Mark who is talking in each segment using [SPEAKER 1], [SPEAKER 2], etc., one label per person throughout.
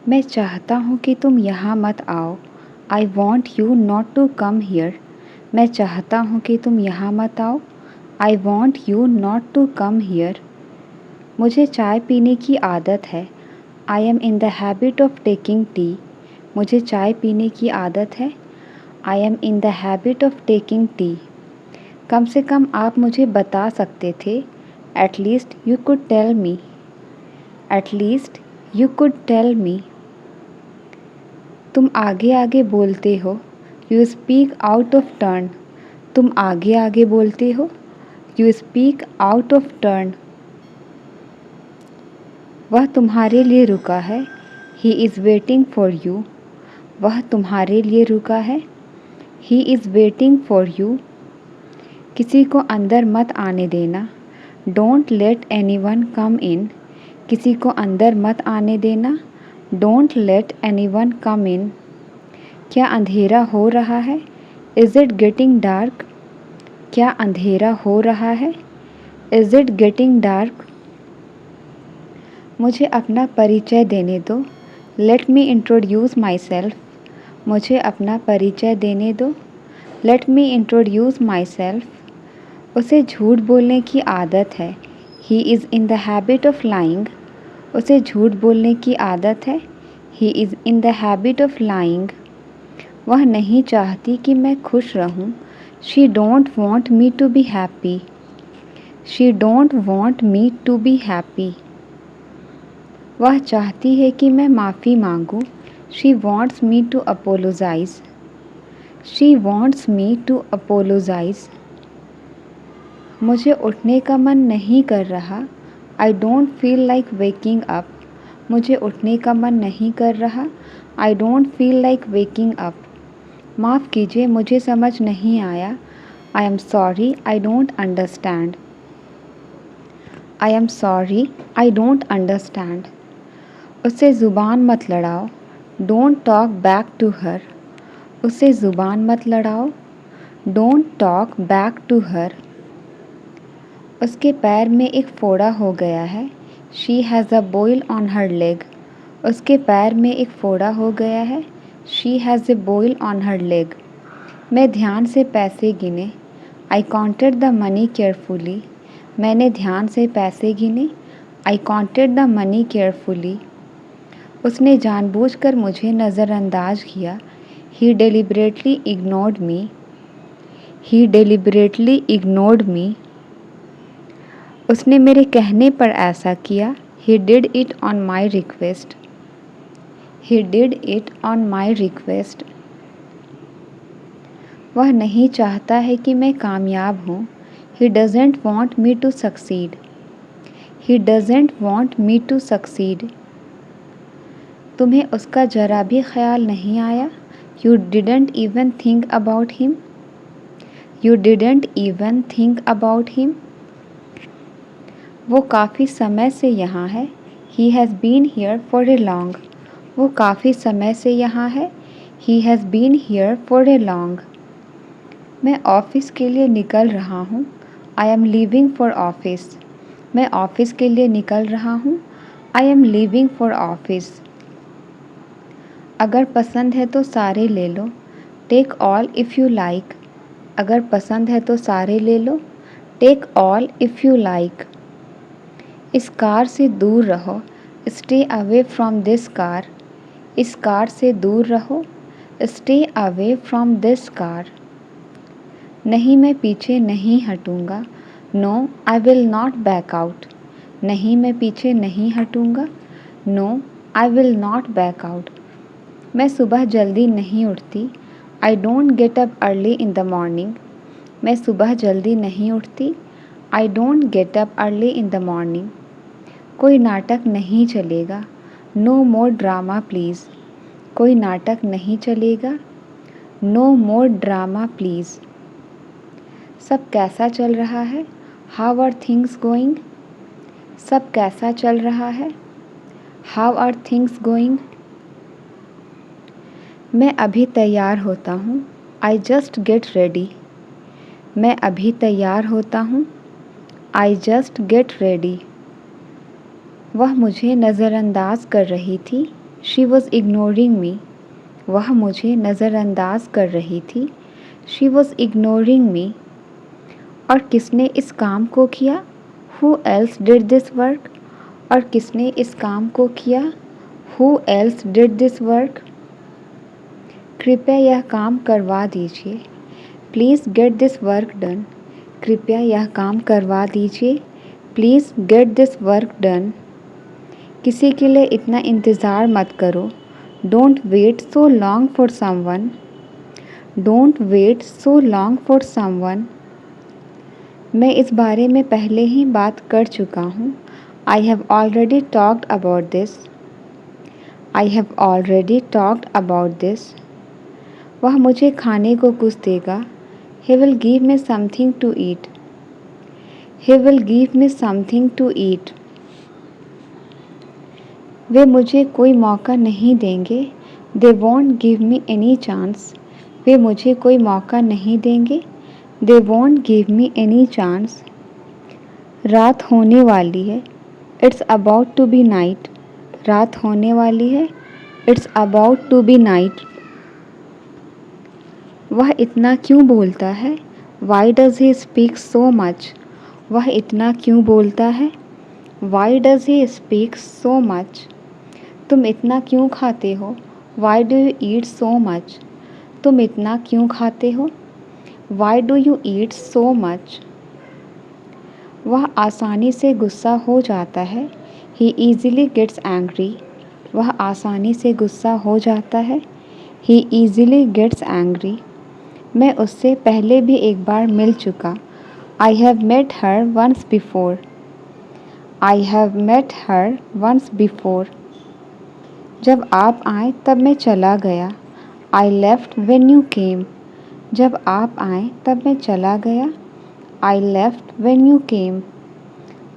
[SPEAKER 1] मैं चाहता हूँ कि तुम यहाँ मत आओ। I want you not to come here. मैं चाहता हूँ कि तुम यहाँ मत आओ। I want you not to come here. मुझे चाय पीने की आदत है। I am in the habit of taking tea. मुझे चाय पीने की आदत है। I am in the habit of taking tea. कम से कम आप मुझे बता सकते थे। At least you could tell me. At least you could tell me. तुम आगे आगे बोलते हो। You speak out of turn. तुम आगे आगे बोलते हो। You speak out of turn. वह तुम्हारे लिए रुका है। He is waiting for you. वह तुम्हारे लिए रुका है। He is waiting for you. किसी को अंदर मत आने देना। Don't let anyone come in. किसी को अंदर मत आने देना। Don't let anyone come in. क्या अंधेरा हो रहा है? Is it getting dark? क्या अंधेरा हो रहा है? Is it getting dark? मुझे अपना परिचय देने दो। Let me introduce my self. मुझे अपना परिचय देने दो। Let me introduce my self. उसे झूठ बोलने की आदत है। He is in the habit of lying. उसे झूठ बोलने की आदत है। He is in the habit of lying. वह नहीं चाहती कि मैं खुश रहूं। She don't want me to be happy. She don't want me to be happy. वह चाहती है कि मैं माफ़ी मांगूं। She wants me to apologise. She wants me to apologise. मुझे उठने का मन नहीं कर रहा। I don't feel like waking up. मुझे उठने का मन नहीं कर रहा। I don't feel like waking up. माफ़ कीजिए, मुझे समझ नहीं आया। I am sorry, I don't understand. I am sorry, I don't understand. उससे ज़ुबान मत लड़ाओ। Don't talk back to her. उससे ज़ुबान मत लड़ाओ। Don't talk back to her. उसके पैर में एक फोड़ा हो गया है। She has a boil on her leg. उसके पैर में एक फोड़ा हो गया है। She has a boil on her leg. मैं ध्यान से पैसे गिने। I counted the money carefully. मैंने ध्यान से पैसे गिने। I counted the money carefully. उसने जानबूझकर मुझे नज़रअंदाज किया। He deliberately ignored me. He deliberately ignored me. उसने मेरे कहने पर ऐसा किया। He did it on my request. He did it on my request. वह नहीं चाहता है कि मैं कामयाब हूँ। He doesn't want me to succeed. He doesn't want me to succeed. तुम्हें उसका ज़रा भी ख्याल नहीं आया। You didn't even think about him. You didn't even think about him. वो काफ़ी समय से यहाँ है। He has been here for a long. वो काफ़ी समय से यहाँ है। He has been here for a long. मैं ऑफ़िस के लिए निकल रहा हूँ। I am leaving for office. मैं ऑफ़िस के लिए निकल रहा हूँ। I am leaving for office. अगर पसंद है तो सारे ले लो। Take all if you like. अगर पसंद है तो सारे ले लो। Take all if you like. इस कार से दूर रहो। Stay away from this car. इस कार से दूर रहो। Stay away from this car. नहीं, मैं पीछे नहीं हटूँगा। No, I will not back out. नहीं, मैं पीछे नहीं हटूँगा। No, I will not back out. मैं सुबह जल्दी नहीं उठती। I don't get up early in the morning. मैं सुबह जल्दी नहीं उठती। I don't get up early in the morning. कोई नाटक नहीं चलेगा। No more drama please. कोई नाटक नहीं चलेगा। No more drama please. सब कैसा चल रहा है? How are things going? सब कैसा चल रहा है? How are things going? मैं अभी तैयार होता हूँ। I just get ready. मैं अभी तैयार होता हूँ। I just get ready. वह मुझे नज़रअंदाज कर रही थी। शी वॉज इग्नोरिंग मी, वह मुझे नज़रअंदाज कर रही थी। She was ignoring me. और किसने इस काम को किया? Who else did this work? और किसने इस काम को किया? Who else did this work? कृपया यह काम करवा दीजिए। Please get this work done. कृपया यह काम करवा दीजिए। Please get this work done. किसी के लिए इतना इंतज़ार मत करो। Don't wait so long for someone. Don't wait so long for someone. मैं इस बारे में पहले ही बात कर चुका हूँ। I have already talked about this. I have already talked about this. वह मुझे खाने को कुछ देगा। He will give me something to eat. He will give me something to eat. वे मुझे कोई मौका नहीं देंगे। They won't give me any chance. वे मुझे कोई मौका नहीं देंगे। They won't give me any chance. रात होने वाली है। It's about to be night. रात होने वाली है। It's about to be night. वह इतना क्यों बोलता है? Why does he speak so much? वह इतना क्यों बोलता है? Why does he speak so much? तुम इतना क्यों खाते हो? Why do you eat so much? तुम इतना क्यों खाते हो? Why do you eat so much? वह आसानी से गुस्सा हो जाता है। He easily gets angry. वह आसानी से गुस्सा हो जाता है। He easily gets angry. मैं उससे पहले भी एक बार मिल चुका। I have met her once before. I have met her once before. जब आप आए तब मैं चला गया। I left when you came. जब आप आए तब मैं चला गया। I left when you came.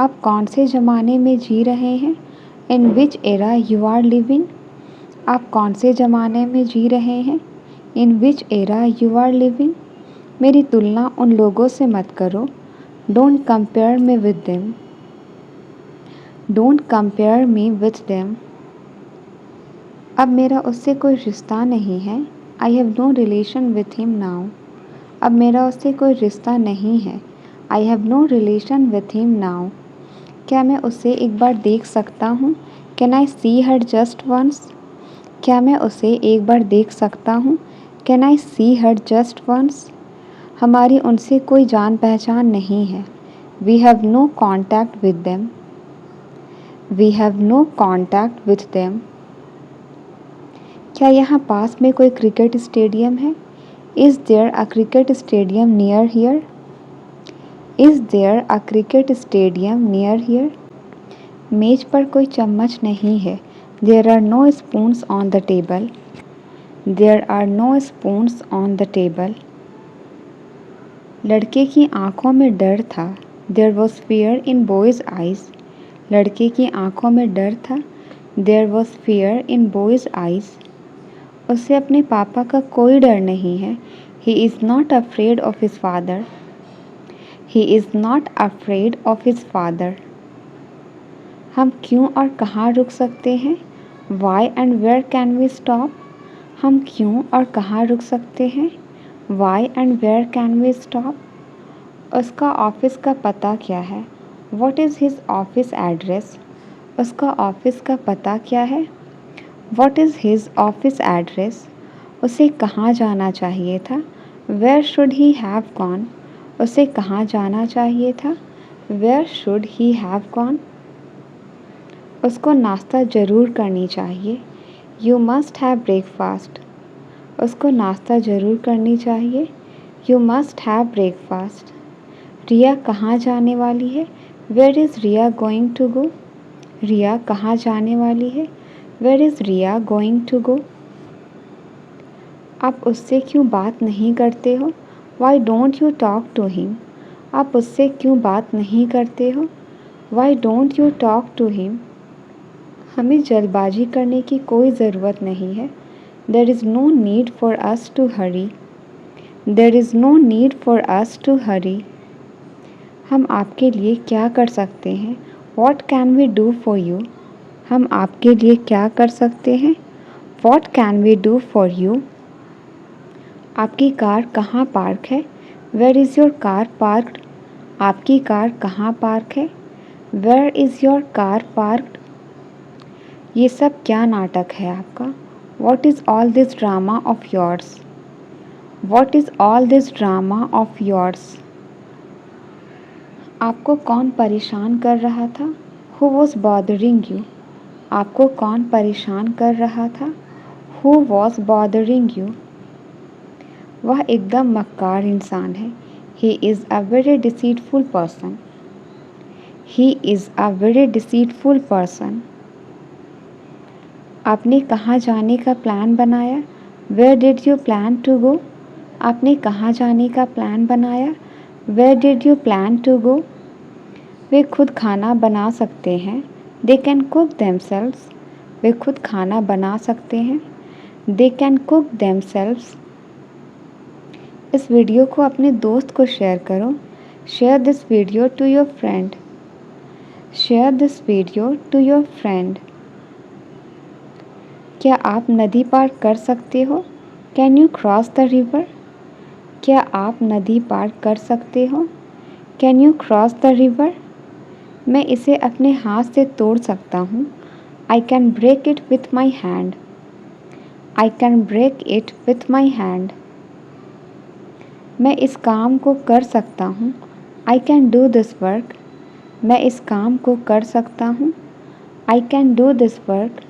[SPEAKER 1] आप कौन से ज़माने में जी रहे हैं? In which era you are living? आप कौन से ज़माने में जी रहे हैं? In which era you are living? मेरी तुलना उन लोगों से मत करो। Don't compare me with them. Don't compare me with them. अब मेरा उससे कोई रिश्ता नहीं है। I have no relation with him now. अब मेरा उससे कोई रिश्ता नहीं है। I have no relation with him now. क्या मैं उसे एक बार देख सकता हूँ? Can I see her just once? क्या मैं उसे एक बार देख सकता हूँ? Can I see her just once? हमारी उनसे कोई जान पहचान नहीं है। We have no contact with them. We have no contact with them. क्या यहाँ पास में कोई क्रिकेट स्टेडियम है? Is there a cricket stadium near here? Is there a cricket stadium near here? मेज़ पर कोई चम्मच नहीं है। There are no spoons on the table. There are no spoons on the table. लड़के की आंखों में डर था। There was fear in boys eyes. लड़के की आंखों में डर था। There was fear in boys eyes. उसे अपने पापा का कोई डर नहीं है। He is not afraid of his father. He is not afraid of his father. हम क्यों और कहाँ रुक सकते हैं? Why and where can we stop? हम क्यों और कहाँ रुक सकते हैं? Why and where can we stop? उसका ऑफ़िस का पता क्या है? What is his office address? उसका ऑफ़िस का पता क्या है? What is his office address? उसे कहाँ जाना चाहिए था? Where should he have gone? उसे कहाँ जाना चाहिए था? Where should he have gone? उसको नाश्ता ज़रूर करनी चाहिए। You must have breakfast. उसको नाश्ता ज़रूर करनी चाहिए। You must have breakfast. Riya कहाँ जाने वाली है? Where is Riya going to go? Riya कहाँ जाने वाली है? Where is Riya going to go? आप उससे क्यों बात नहीं करते हो? Why don't you talk to him? आप उससे क्यों बात नहीं करते हो? Why don't you talk to him? हमें जल्दबाजी करने की कोई ज़रूरत नहीं है। There is no need for us to hurry. There is no need for us to hurry. हम आपके लिए क्या कर सकते हैं? What can we do for you? हम आपके लिए क्या कर सकते हैं? What can we do for you? आपकी कार कहाँ पार्क है? Where is your car parked? आपकी कार कहाँ पार्क है? Where is your car parked? ये सब क्या नाटक है आपका? What is all this drama of yours? What is all this drama of yours? आपको कौन परेशान कर रहा था? Who was bothering you? आपको कौन परेशान कर रहा था? Who was bothering you? वह एकदम मक्कार इंसान है. He is a very deceitful person. He is a very deceitful person. आपने कहाँ जाने का प्लान बनाया? Where did you plan to go? आपने कहाँ जाने का प्लान बनाया? Where did you plan to go? वे खुद खाना बना सकते हैं. They can cook themselves. वे खुद खाना बना सकते हैं. They can cook themselves. इस वीडियो को अपने दोस्त को शेयर करो. Share this video to your friend. Share this video to your friend. क्या आप नदी पार कर सकते हो? Can you cross the river? क्या आप नदी पार कर सकते हो? Can you cross the river? मैं इसे अपने हाथ से तोड़ सकता हूँ. I can break it with my hand. I can break it with my hand. मैं इस काम को कर सकता हूँ. I can do this work. मैं इस काम को कर सकता हूँ. I can do this work.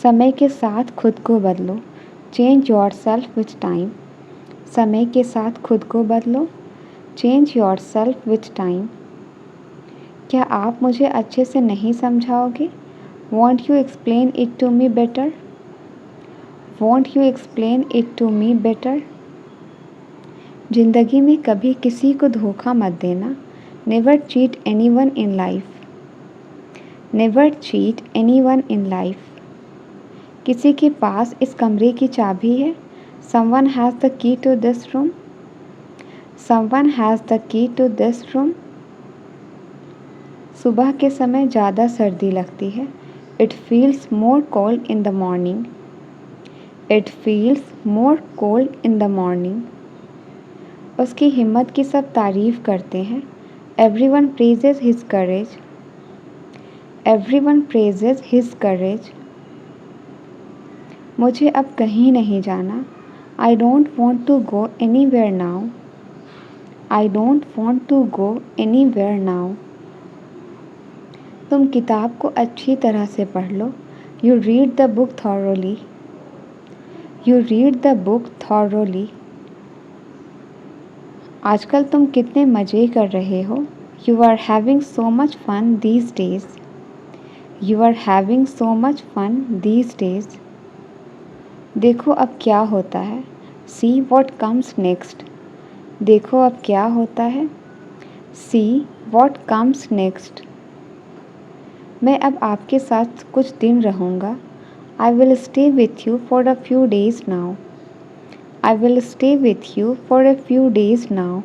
[SPEAKER 1] समय के साथ खुद को बदलो. Change yourself with time. समय के साथ खुद को बदलो. Change yourself with time. क्या आप मुझे अच्छे से नहीं समझाओगे? Won't you explain it to me better? Won't you explain it to me better? ज़िंदगी में कभी किसी को धोखा मत देना. Never cheat anyone in life. Never cheat anyone in life. किसी के पास इस कमरे की चाबी है. Someone has the key to this room. Someone has the key to this room. सुबह के समय ज़्यादा सर्दी लगती है. It feels more cold in the morning. It feels more cold in the morning. उसकी हिम्मत की सब तारीफ़ करते हैं. Everyone praises his courage. Everyone praises his courage. मुझे अब कहीं नहीं जाना. I don't want to go anywhere now. I don't want to go anywhere now. तुम किताब को अच्छी तरह से पढ़ लो. You read the book thoroughly. You read the book thoroughly. आजकल तुम कितने मज़े कर रहे हो. You are having so much fun these days. You are having so much fun these days. देखो अब क्या होता है. See what comes next. देखो अब क्या होता है. See what comes next. मैं अब आपके साथ कुछ दिन रहूँगा. I will stay with you for a few days now. I will stay with you for a few days now.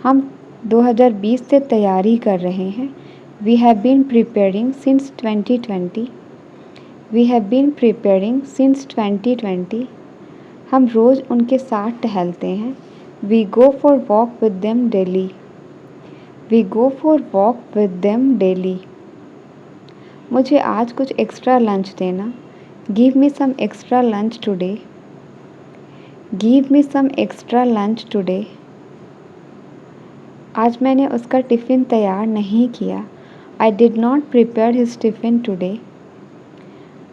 [SPEAKER 1] हम 2020 से तैयारी कर रहे हैं. We have been preparing since 2020. We have been preparing since 2020. हम रोज़ उनके साथ टहलते हैं. We go for walk with them daily. We go for walk with them daily. मुझे आज कुछ एक्स्ट्रा लंच देना. Give me some extra lunch today. Give me some extra lunch today. आज मैंने उसका टिफ़िन तैयार नहीं किया. I did not prepare his tiffin today.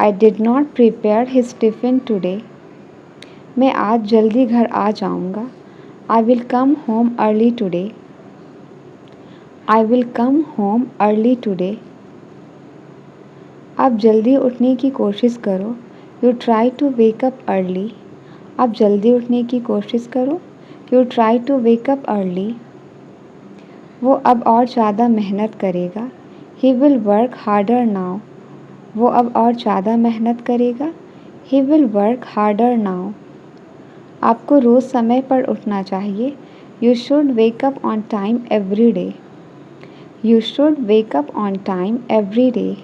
[SPEAKER 1] I did not prepare his tiffin today. मैं आज जल्दी घर आ जाऊँगा. I will come home early today. I will come home early today. आप जल्दी उठने की कोशिश करो. You try to wake up early. आप जल्दी उठने की कोशिश करो. You try to wake up early. वो अब और ज़्यादा मेहनत करेगा. He will work harder now. वो अब और ज़्यादा मेहनत करेगा. He will work harder now. आपको रोज़ समय पर उठना चाहिए. You should wake up on time every day. You should wake up on time every day.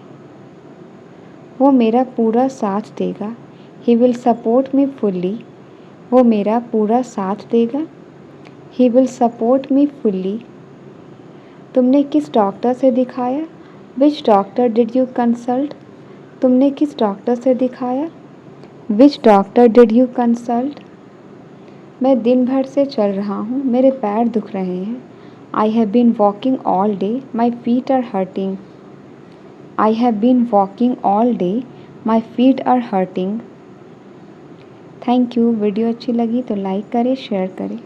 [SPEAKER 1] वो मेरा पूरा साथ देगा। He will support me fully. वो मेरा पूरा साथ देगा। He will support me fully. तुमने किस डॉक्टर से दिखाया? विच डॉक्टर डिड यू कंसल्ट? तुमने किस डॉक्टर से दिखाया? विच डॉक्टर डिड यू कंसल्ट? मैं दिन भर से चल रहा हूँ, मेरे पैर दुख रहे हैं। I have been walking all day, my feet are hurting. I have been walking all day, my feet are hurting. Thank you. Video अच्छी लगी तो लाइक करें, शेयर करें।